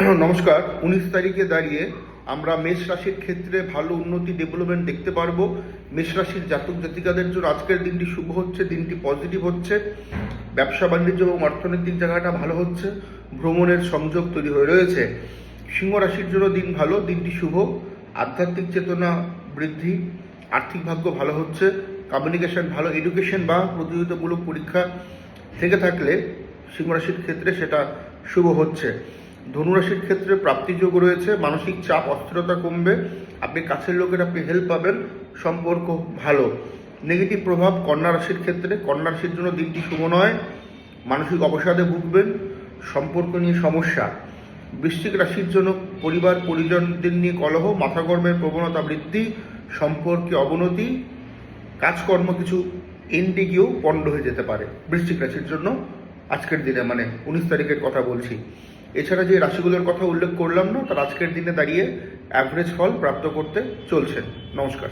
নমস্কার। 19 তারিখে দাঁড়িয়ে আমরা মেষ রাশির ক্ষেত্রে ভালো উন্নতি ডেভেলপমেন্ট দেখতে পারবো। মেষ রাশির জাতক জাতিকাদের জন্য আজকের দিনটি শুভ হচ্ছে, দিনটি পজিটিভ হচ্ছে। ব্যবসা বাণিজ্য এবং অর্থনৈতিক জায়গাটা ভালো হচ্ছে, ভ্রমণের সংযোগ তৈরি হয়ে রয়েছে। সিংহ রাশির জন্য দিন ভালো, দিনটি শুভ। আধ্যাত্মিক চেতনা বৃদ্ধি, আর্থিক ভাগ্য ভালো হচ্ছে, কমিউনিকেশন ভালো, এডুকেশন বা প্রতিযোগিতামূলক পরীক্ষা থেকে থাকলে সিংহ রাশির ক্ষেত্রে সেটা শুভ হচ্ছে। ধনুরাশির ক্ষেত্রে প্রাপ্তিযোগ রয়েছে, মানসিক চাপ অস্থিরতা কমবে, আপনি কাছের লোকের আপনি হেল্প পাবেন, সম্পর্ক ভালো। নেগেটিভ প্রভাব কন্যা রাশির ক্ষেত্রে, কন্যা রাশির জন্য দিনটি শুভ নয়, মানসিক অবসাদে ভুগবেন, সম্পর্ক নিয়ে সমস্যা। বৃশ্চিক রাশির জন্য পরিবার পরিজনদের নিয়ে কলহ, মাথা গরমের প্রবণতা বৃদ্ধি, সম্পর্কে অবনতি, কাজকর্ম কিছু এন্ডে গিয়েও পণ্ড হয়ে যেতে পারে বৃশ্চিক রাশির জন্য আজকের দিনে, 19 তারিখের কথা বলছি। এছাড়া যে রাশিগুলোর কথা উল্লেখ করলাম না, তার আজকের দিনে দাঁড়িয়ে অ্যাভারেজ ফল প্রাপ্ত করতে চলছেন। নমস্কার।